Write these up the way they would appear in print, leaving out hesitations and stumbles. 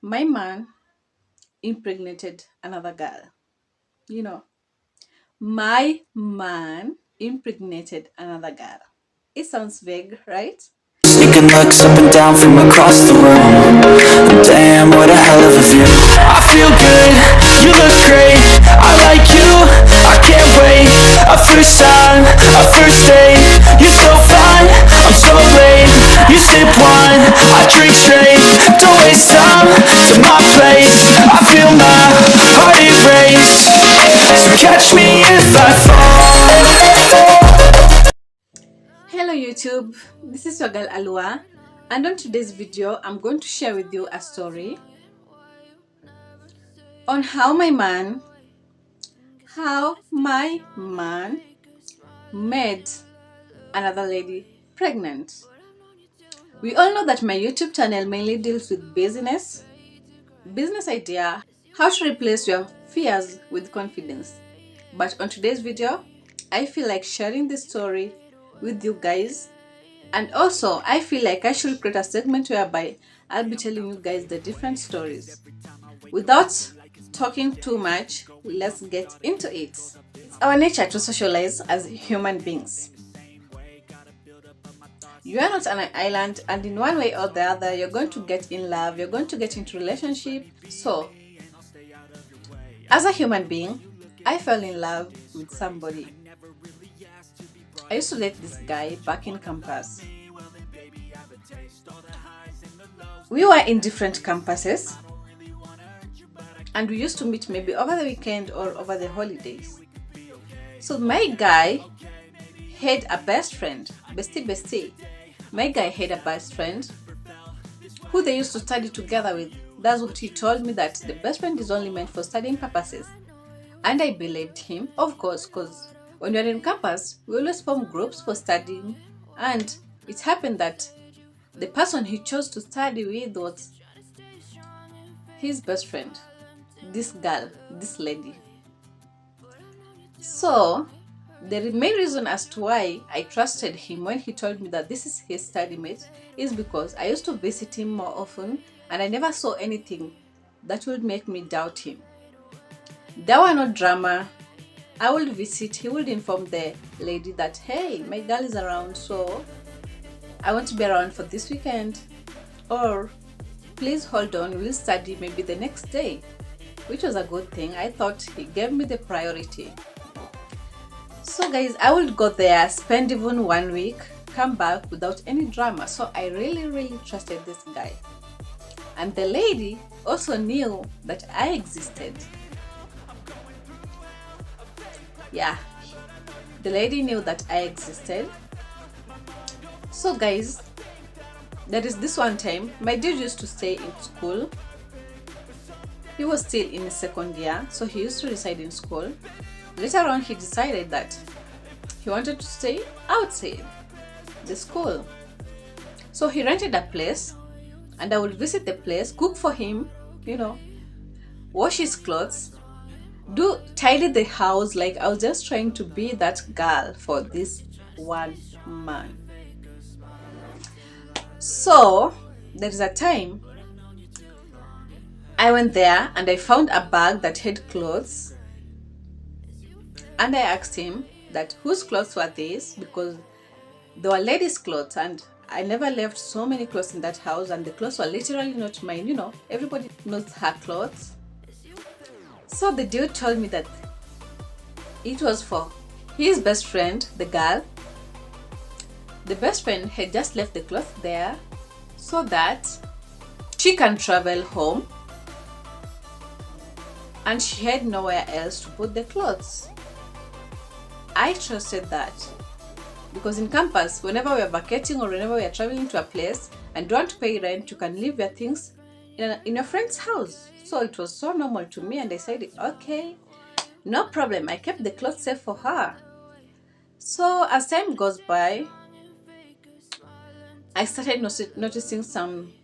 My man impregnated another girl. You know, my man impregnated another girl. It sounds vague, right? Sneaking looks up and down from across the room. Damn, what a hell of a view. I feel good, you look great. I like you, I can't wait. A first time, a first date. You're so fine, I'm so late. You sip wine, I drink straight. Don't waste time to my place. I feel my heart erase. So catch me if I fall. Hello YouTube, this is your girl Alua, and on today's video I'm going to share with you a story on how my man made another lady pregnant. We all know that my YouTube channel mainly deals with business idea, how to replace your fears with confidence. But on today's video, I feel like sharing this story with you guys. And also, I feel like I should create a segment whereby I'll be telling you guys the different stories. Without talking too much, let's get into it. It's our nature to socialize as human beings. You are not on an island, and in one way or the other, you're going to get in love, you're going to get into relationship. So, as a human being, I fell in love with somebody. I used to date this guy back in campus. We were in different campuses, and we used to meet maybe over the weekend or over the holidays. So my guy had a best friend, bestie. My guy had a best friend who they used to study together with. That's what he told me, that the best friend is only meant for studying purposes. And I believed him, of course, because when you're in campus, we always form groups for studying. And it happened that the person he chose to study with was his best friend, this girl, this lady. So, the main reason as to why I trusted him when he told me that this is his study mate is because I used to visit him more often and I never saw anything that would make me doubt him. There were no drama. I would visit, he would inform the lady that, hey, my girl is around, so I want to be around for this weekend. Or, please hold on, we'll study maybe the next day, which was a good thing. I thought he gave me the priority. So guys, I would go there, spend even 1 week, come back without any drama. So I really trusted this guy. And the lady also knew that I existed. Yeah, the lady knew that I existed. So guys, there is this one time, my dude used to stay in school. He was still in his second year, so he used to reside in school. Later on, he decided that he wanted to stay outside the school. So he rented a place, and I would visit the place, cook for him, wash his clothes, do tidy the house. Like I was just trying to be that girl for this one man. So there is a time I went there and I found a bag that had clothes, and I asked him that whose clothes were these, because they were ladies' clothes and I never left so many clothes in that house, and the clothes were literally not mine. Everybody knows her clothes. So the dude told me that it was for his best friend, the girl. The best friend had just left the clothes there so that she can travel home, and she had nowhere else to put the clothes. I trusted that because in campus, whenever we are vacating or whenever we are traveling to a place and don't want to pay rent, you can leave your things in your friend's house. So it was so normal to me, and I said, okay, no problem. I kept the clothes safe for her. So as time goes by, I started noticing some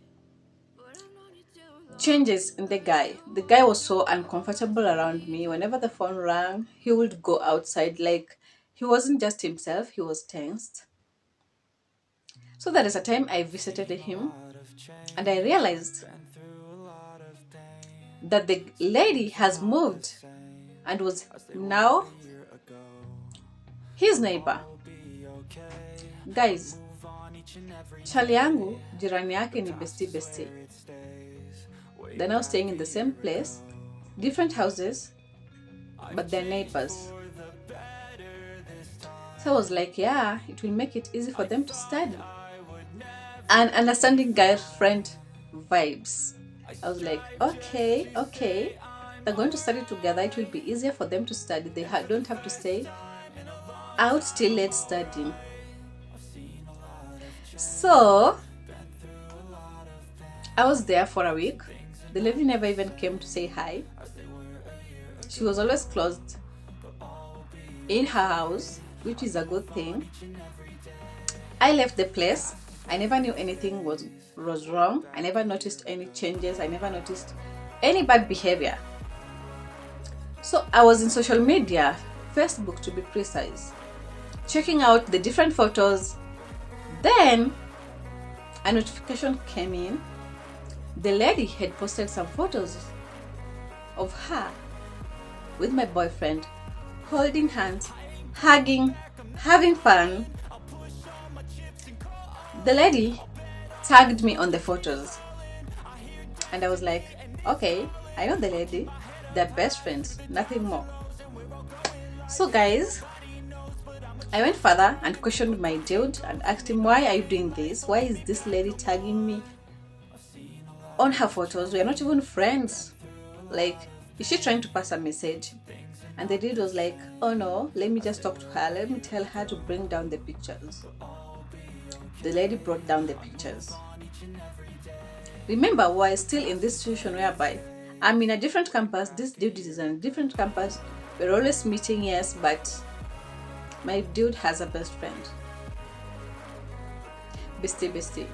changes in the guy. The guy was so uncomfortable around me. Whenever the phone rang, he would go outside. Like he wasn't just himself, he was tensed. So there is a time I visited him and I realized that the lady has moved and was now his neighbor. Guys, chali yangu jirani yake ni bestie. They're now staying in the same place, different houses, but they're neighbors. So I was like, yeah, it will make it easy for them to study. And understanding girlfriend vibes. I was like, okay, they're going to study together. It will be easier for them to study. They don't have to stay out till late studying. So I was there for a week. The lady never even came to say hi. She was always closed in her house, which is a good thing. I left the place. I never knew anything was wrong. I never noticed any changes. I never noticed any bad behavior. So I was in social media, Facebook to be precise, checking out the different photos. Then a notification came in. The lady had posted some photos of her with my boyfriend, holding hands, hugging, having fun. The lady tagged me on the photos, and I was like, okay, I know the lady, they're best friends, nothing more. So guys, I went further and questioned my dude and asked him, why are you doing this? Why is this lady tagging me on her photos? We are not even friends. Like, is she trying to pass a message? And the dude was like, oh no, let me just talk to her. Let me tell her to bring down the pictures. The lady brought down the pictures. Remember, we're still in this situation whereby I'm in a different campus, this dude is in a different campus. We're always meeting, yes, but my dude has a best friend. Bestie.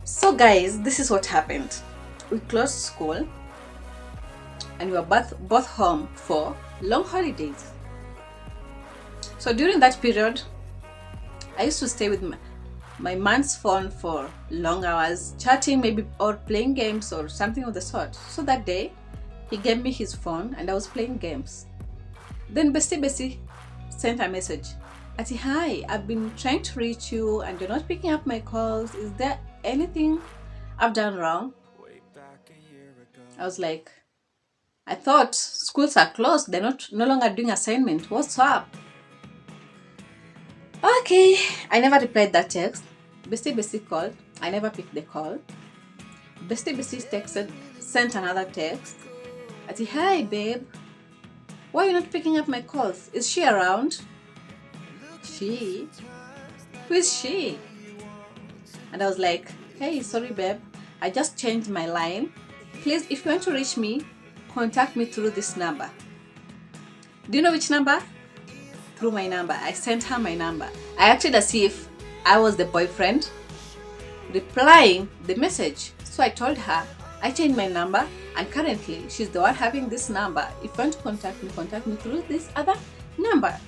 So guys, this is what happened. We closed school and we were both home for long holidays. So during that period, I used to stay with my man's phone for long hours, chatting maybe or playing games or something of the sort. So that day, he gave me his phone and I was playing games. Then Bestie sent a message. Ati, hi, I've been trying to reach you and you're not picking up my calls. Is there anything I've done wrong? I was like, I thought schools are closed. They're no longer doing assignment. What's up? Okay, I never replied that text. Bestie called. I never picked the call. Bestie texted, sent another text. Ati, hi babe, why are you not picking up my calls? Is she around? She? Who is she? And I was like, hey, sorry babe, I just changed my line. Please, if you want to reach me, contact me through this number. Do you know which number? Through my number. I sent her my number. I acted as if I was the boyfriend replying the message. So I told her I changed my number and currently she's the one having this number. If you want to contact me through this other number.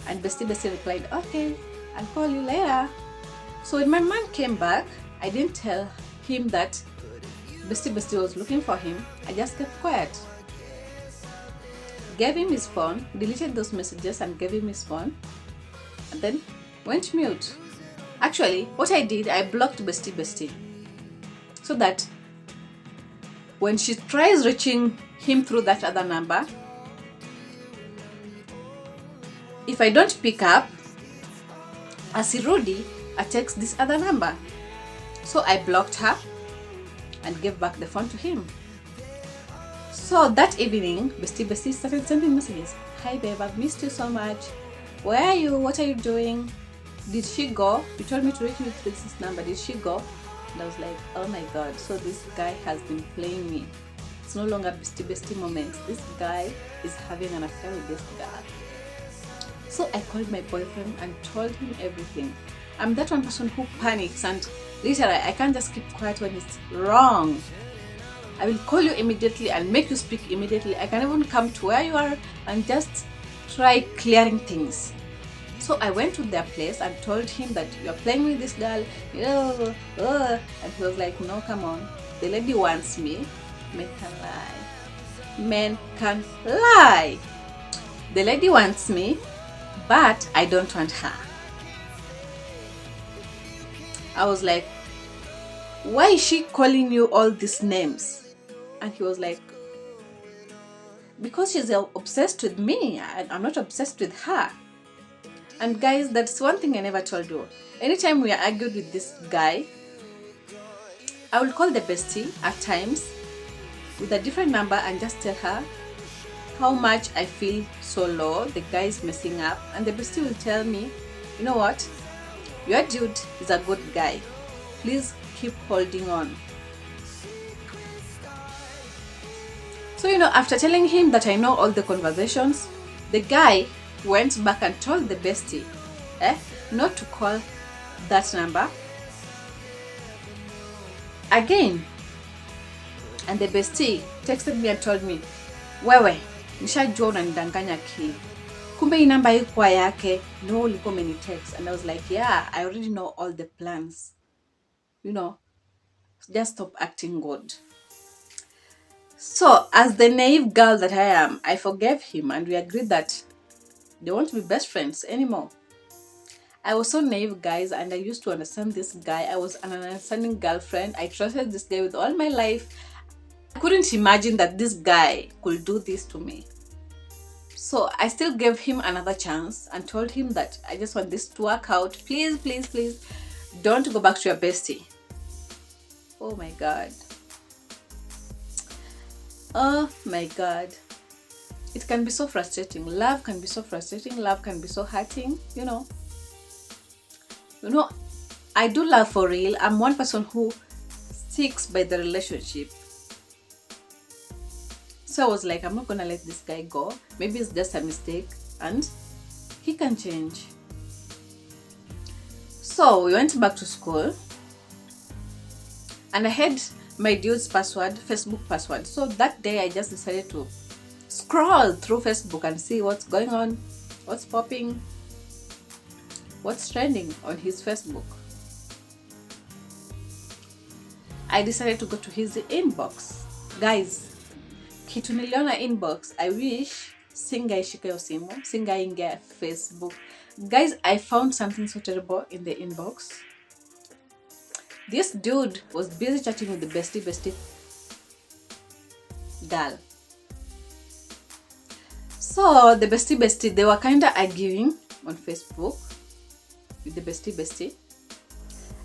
And Bestie replied, okay, I'll call you later. So when my man came back, I didn't tell him that Bestie was looking for him. I just kept quiet. Gave him his phone, deleted those messages and gave him his phone, and then went mute. Actually, what I did, I blocked Bestie so that when she tries reaching him through that other number, if I don't pick up, asirudi, I text this other number. So I blocked her and gave back the phone to him. So that evening, Bestie started sending messages. Hi babe, I've missed you so much. Where are you? What are you doing? Did she go? You told me to reach you through this number. Did she go? And I was like, oh my god, so this guy has been playing me. It's no longer Bestie moments. This guy is having an affair with this girl. So I called my boyfriend and told him everything. I'm that one person who panics and literally I can't just keep quiet when it's wrong. I will call you immediately and make you speak immediately. I can even come to where you are and just try clearing things. So I went to their place and told him that you're playing with this girl, and he was like, no, come on. The lady wants me. Men can lie. Men can lie. The lady wants me, but I don't want her. I was like, why is she calling you all these names? And he was like, because she's obsessed with me and I'm not obsessed with her. And guys, that's one thing I never told you. Anytime we argued with this guy, I will call the bestie at times with a different number and just tell her how much I feel so low, the guy is messing up, and the bestie will tell me, you know what, your dude is a good guy, please keep holding on. So after telling him that I know all the conversations, the guy went back and told the bestie not to call that number again. And the bestie texted me and told me, wewe, nishajua unanidanganya akili, kumbe hii namba haikuwa yake, no ulikuwa umenitext. And I was like, yeah, I already know all the plans, just stop acting good. So as the naive girl that I am, I forgave him and we agreed that they won't be best friends anymore. I was so naive, guys, and I used to understand this guy. I was an understanding girlfriend. I trusted this guy with all my life. I couldn't imagine that this guy could do this to me. So I still gave him another chance and told him that I just want this to work out. Please, please, please, don't go back to your bestie. Oh my God. Oh my God. It can be so frustrating. Love can be so frustrating. Love can be so hurting, I do love for real. I'm one person who sticks by the relationship. So I was like, I'm not gonna let this guy go. Maybe it's just a mistake and he can change. So we went back to school and I had my dude's password, Facebook password. So that day I just decided to scroll through Facebook and see what's going on, what's popping, what's trending on his Facebook. I decided to go to his inbox. Guys, kitu niliona inbox, I wish singaishika yo simu, singaingia Facebook. Guys, I found something so terrible in the inbox. This dude was busy chatting with the bestie girl. So the bestie, they were kind of arguing on Facebook with the bestie.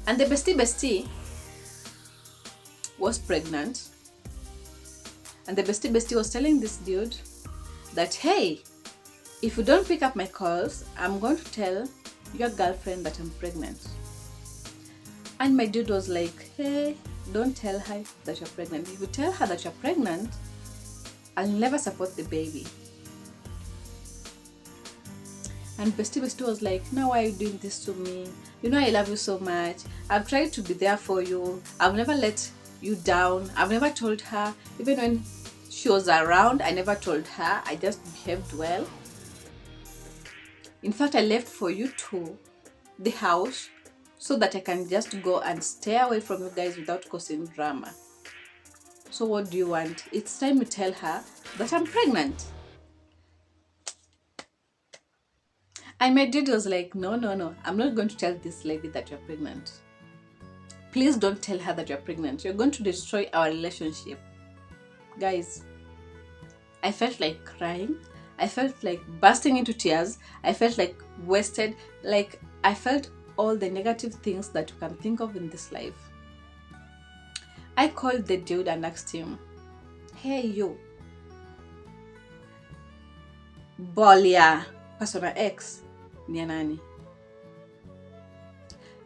And the bestie was pregnant. And the bestie was telling this dude that, hey, if you don't pick up my calls, I'm going to tell your girlfriend that I'm pregnant. And my dude was like, hey, don't tell her that you're pregnant. If you tell her that you're pregnant, I'll never support the baby. And bestie was like, now why are you doing this to me? I love you so much. I've tried to be there for you. I've never let you down. I've never told her. Even when she was around, I never told her. I just behaved well. In fact, I left for you to the house so that I can just go and stay away from you guys without causing drama. So what do you want? It's time to tell her that I'm pregnant. And my dad was like, no, I'm not going to tell this lady that you're pregnant. Please don't tell her that you're pregnant. You're going to destroy our relationship. Guys, I felt like crying. I felt like bursting into tears. I felt like wasted. Like I felt all the negative things that you can think of in this life. I called the dude and asked him, hey you, Bolia persona X ni ya nani?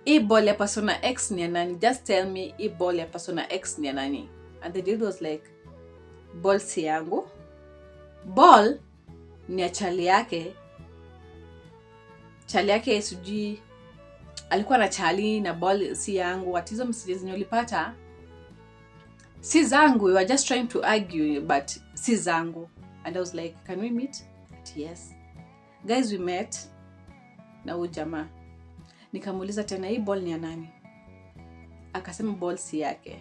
I Bolia persona X ni ya nani? Just tell me I Bolia persona X ni ya nani? And the dude was like, Ball si yangu. Ball ni ya chali yake. Chali yake sijui alikuwa na chali na ball si yangu. What hizo messages zenye ulipata si zangu. We were just trying to argue, but si zangu. And I was like, can we meet? Yes. Guys, we met. na huyu jamaa. Nikamuuliza tena, hii ball ni ya nani? Akasema ball si yake.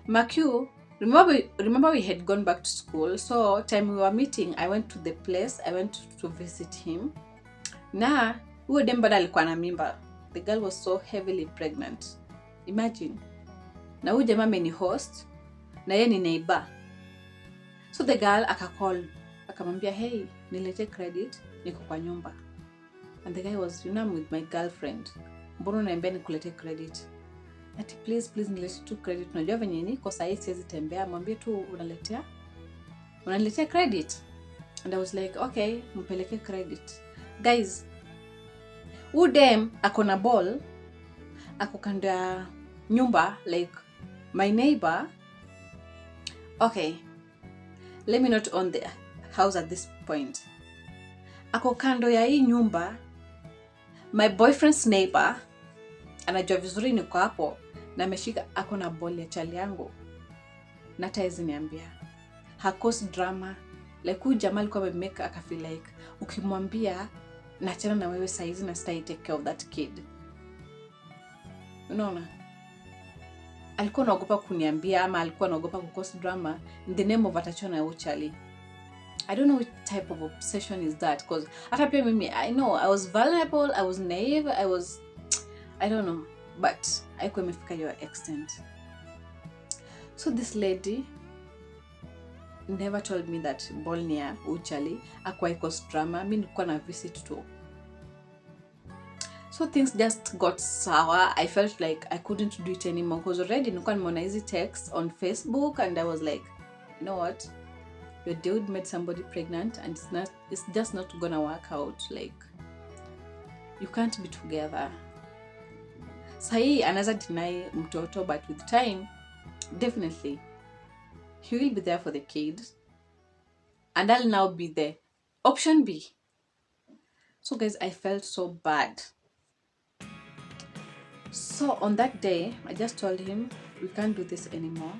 Makiu, remember we had gone back to school, so time we were meeting, I went to the place, I went to visit him. Na huyo dem bado alikuwa na mimba. The girl was so heavily pregnant. Imagine. Na huyu jamaa ameni host na yeye ni neighbor. So the girl akacall, akamwambia, hey, nilete credit, niko kwa nyumba. And the guy was, I'm with my girlfriend. Mbona unaniambia nikulete credit? Ati please nilete tu credit. Unajua venye niko saa hii siwezi tembea, mwambie tu unaniletea credit. And I was like, okay, mpeleke credit. Guys, dem ako na ball, ako kando ya nyumba, like my neighbor. Okay, let me not own the house at this point. Ako kando ya hii nyumba, my boyfriend's neighbor, anajua vizuri niko hapo, na ameshika ako na ball ya chali yangu. Na hata hizi niambia. Hakos drama. Like huyu jamaa alikuwa amemake aka feel like ukimwambia naachana na wewe saizi na stai take care of that kid. Unaona? Alikuwa anaogopa kuniambia ama alikuwa anaogopa kukos drama in the name of atachana na uchali. I don't know which type of obsession is that, because hata pia mimi, I know I was vulnerable, I was naive, I don't know, but haikuwa imefika your extent. So this lady never told me that ball near uchali akwa ikos drama. Mimi nilikuwa na visit too. So things just got sour. I felt like I couldn't do it anymore because already nilikuwa nimeona hizi text on Facebook and I was like, you know what? Your dude made somebody pregnant and it's just not gonna work out. Like, you can't be together. Sahi anaweza deny mtoto, but with time, definitely, he will be there for the kid. And I'll now be the option B. So guys, I felt so bad. So on that day, I just told him, we can't do this anymore.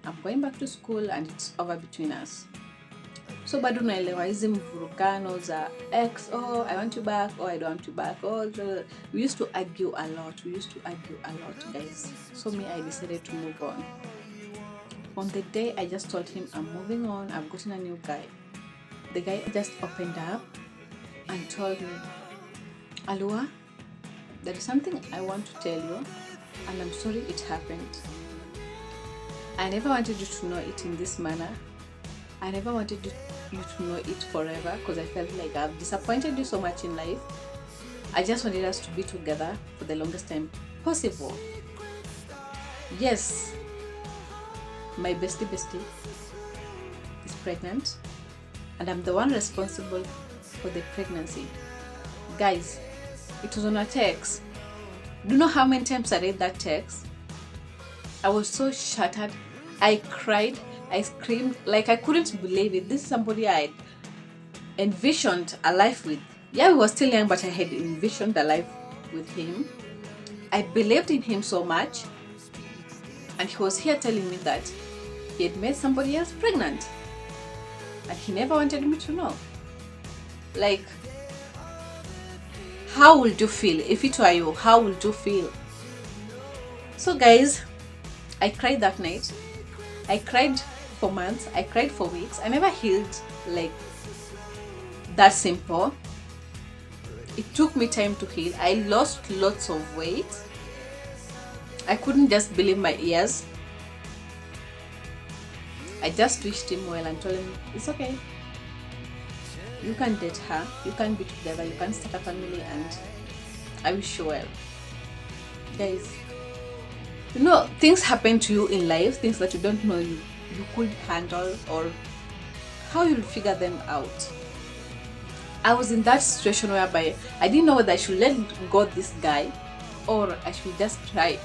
I'm going back to school and it's over between us. So bado naelewa hizi mvurugano za ex, oh I want you back, oh I don't want you back, oh we used to argue a lot, guys. So me, I decided to move on. On the day I just told him I'm moving on, I've gotten a new guy. The guy just opened up and told me, Alua, there is something I want to tell you and I'm sorry it happened. I never wanted you to know it in this manner. I never wanted you to know it forever because I felt like I've disappointed you so much in life. I just wanted us to be together for the longest time possible. Yes, my bestie is pregnant and I'm the one responsible for the pregnancy. Guys, it was on a text. Do you know how many times I read that text? I was so shattered. I cried. I screamed. Like I couldn't believe it. This is somebody I had envisioned a life with. Yeah, we were still young, but I had envisioned a life with him. I believed in him so much. And he was here telling me that he had made somebody else pregnant. And he never wanted me to know. Like, how would you feel if it were you? How would you feel? So guys, I cried that night. I cried for months. I cried for weeks. I never healed like that simple. It took me time to heal. I lost lots of weight. I couldn't just believe my ears. I just wished him well and told him, it's okay. You can date her. You can be together. You can start a family and I wish you well. Guys, you know, things happen to you in life, things that you don't know you could handle or how you'll figure them out. I was in that situation whereby I didn't know whether I should let go this guy or I should just try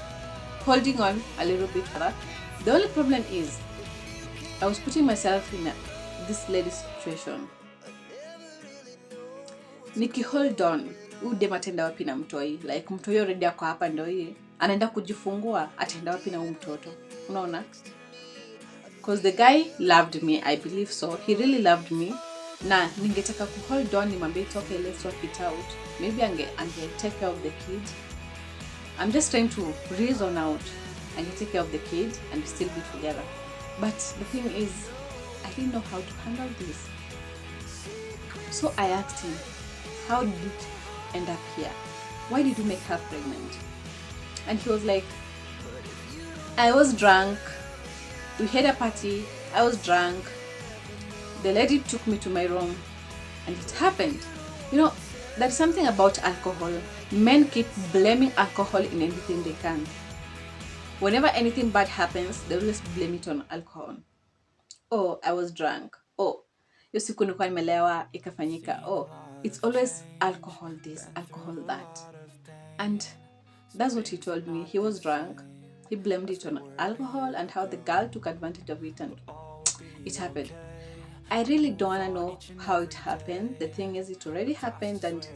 holding on a little bit further. The only problem is I was putting myself in this lady's situation. Niki hold on, dem atenda wapi na mtoi? Like mtoi already ako hapa ndio hii. Anaenda kujifungua, atenda wapi na mtoto? Unaona? Because the guy loved me, I believe so. He really loved me. na ningetaka hold on nimwambie it's okay, let's work it out. Maybe ange take care of the kid. I'm just trying to reason out and take care of the kid and still be together. But the thing is, I didn't know how to handle this. So I asked him, how did it end up here? Why did you make her pregnant? And he was like, I was drunk. We had a party. I was drunk. The lady took me to my room and it happened. You know, there's something about alcohol. Men keep blaming alcohol in anything they can. Whenever anything bad happens, they always blame it on alcohol. Oh, I was drunk. Oh, hiyo siku nilikuwa nimelewa ikafanyika. Oh, it's always alcohol this, alcohol that. And that's what he told me. He was drunk. He blamed it on alcohol and how the girl took advantage of it and it happened. I really don't want to know how it happened. The thing is, it already happened and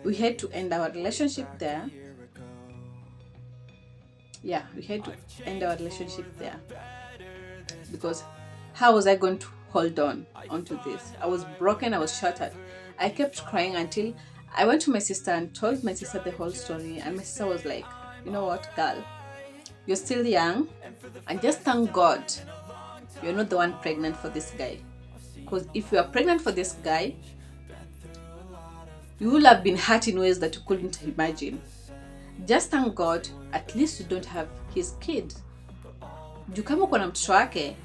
we had to end our relationship there. Yeah, we had to end our relationship there. Because how was I going to hold on onto this? I was broken, I was shattered. I kept crying until I went to my sister and told my sister the whole story. And my sister was like, you know what, girl? You're still young and just thank God you're not the one pregnant for this guy. Because if you are pregnant for this guy, you will have been hurt in ways that you couldn't imagine. Just thank God, at least you don't have his kid. Juu kama uko na mtoto wake,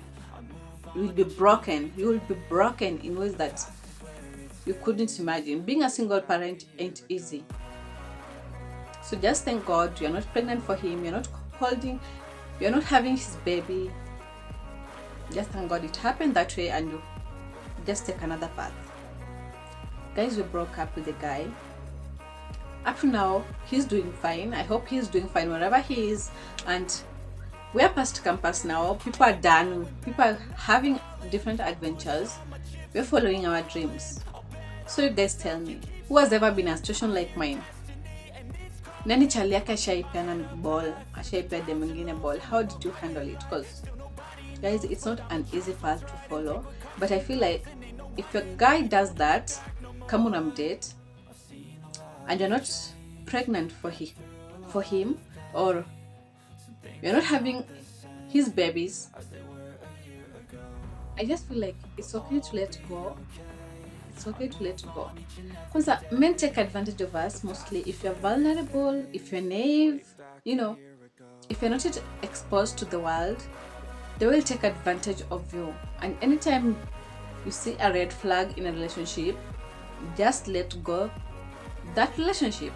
you will be broken. You will be broken in ways that you couldn't imagine. Being a single parent ain't easy. So just thank God you're not pregnant for him, you're not having his baby. Just thank God it happened that way and you just take another path. Guys, we broke up with the guy. Up to now, he's doing fine. I hope he's doing fine wherever he is. And we're past campus now. People are done. People are having different adventures. We're following our dreams. So you guys tell me, who has ever been in a situation like mine? Nani chali yake ashaipeana ball, ashaipea dem mwingine ball. How did you handle it? Because guys, it's not an easy path to follow. But I feel like if a guy does that, come on date, and you're not pregnant for him, or you're not having his babies, I just feel like it's okay to let go. It's okay to let go. Because men take advantage of us mostly if you're vulnerable, if you're naive, if you're not yet exposed to the world, they will take advantage of you. And anytime you see a red flag in a relationship, just let go that relationship.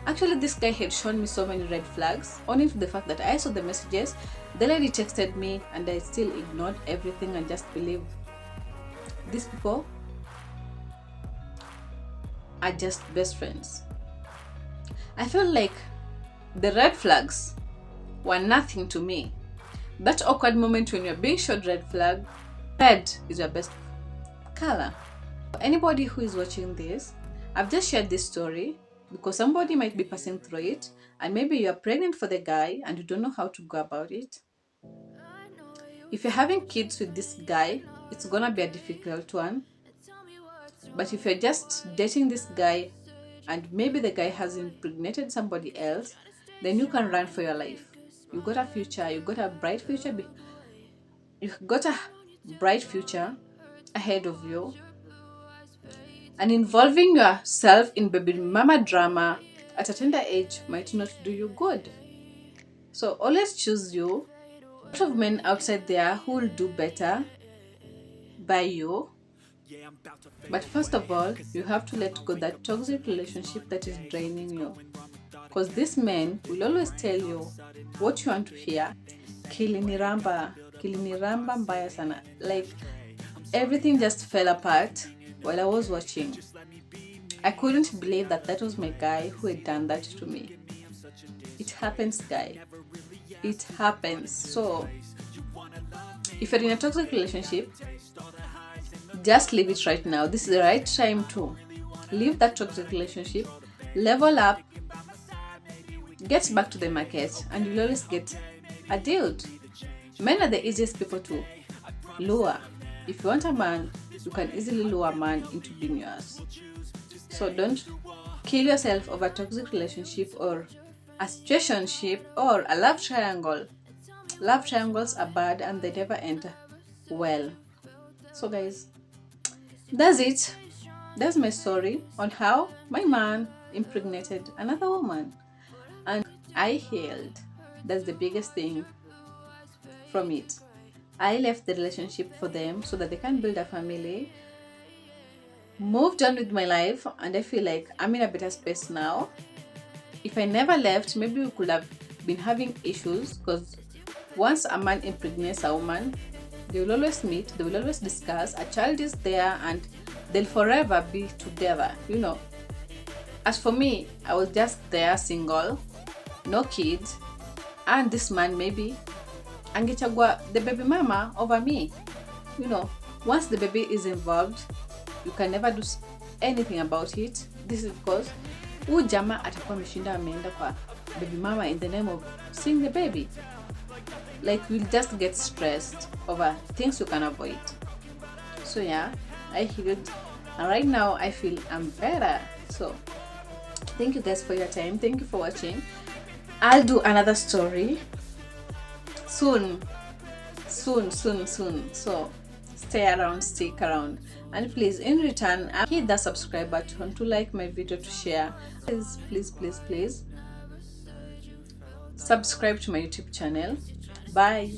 Actually, this guy had shown me so many red flags, only to the fact that I saw the messages, the lady texted me, and I still ignored everything and just believed these people are just best friends. I felt like the red flags were nothing to me. That awkward moment when you're being showed red flag, red is your best color. For anybody who is watching this, I've just shared this story because somebody might be passing through it, and maybe you're pregnant for the guy and you don't know how to go about it. If you're having kids with this guy, it's gonna be a difficult one. But if you're just dating this guy and maybe the guy has impregnated somebody else, then you can run for your life. You got a future, you got a bright future, ahead of you. And involving yourself in baby mama drama at a tender age might not do you good. So always choose you. A lot of men outside there who will do better by you. But first of all, you have to let go that toxic relationship that is draining you. Because these men will always tell you what you want to hear. Kiliniramba mbaya sana. Like everything just fell apart while I was watching. I couldn't believe that was my guy who had done that to me. It happens, guy. It happens. So if you're in a toxic relationship, just leave it right now. This is the right time to leave that toxic relationship, level up, get back to the market, and you'll always get a dude. Men are the easiest people to lure. If you want a man you can easily lure a man into being yours. So don't kill yourself over a toxic relationship or a situationship or a love triangle. Love triangles are bad and they never end well. So guys, that's it. That's my story on how my man impregnated another woman and I healed. That's the biggest thing from it. I left the relationship for them so that they can build a family, moved on with my life, and I feel like I'm in a better space now. If I never left, maybe we could have been having issues because once a man impregnates a woman, they will always meet, they will always discuss, a child is there, and they'll forever be together, you know. As for me, I was just there single, no kids, and this man maybe angechagua the baby mama over me. You know, once the baby is involved, you can never do anything about it. This is because huyu jamaa atakuwa ameshinda ameenda kwa baby mama in the name of seeing the baby. Like we'll just get stressed over things you can avoid. So yeah, I healed and right now I feel I'm better. So thank you guys for your time. Thank you for watching. I'll do another story soon. So stay around, stick around, and please in return hit the subscribe button, to like my video, to share. Please subscribe to my YouTube channel. Bye.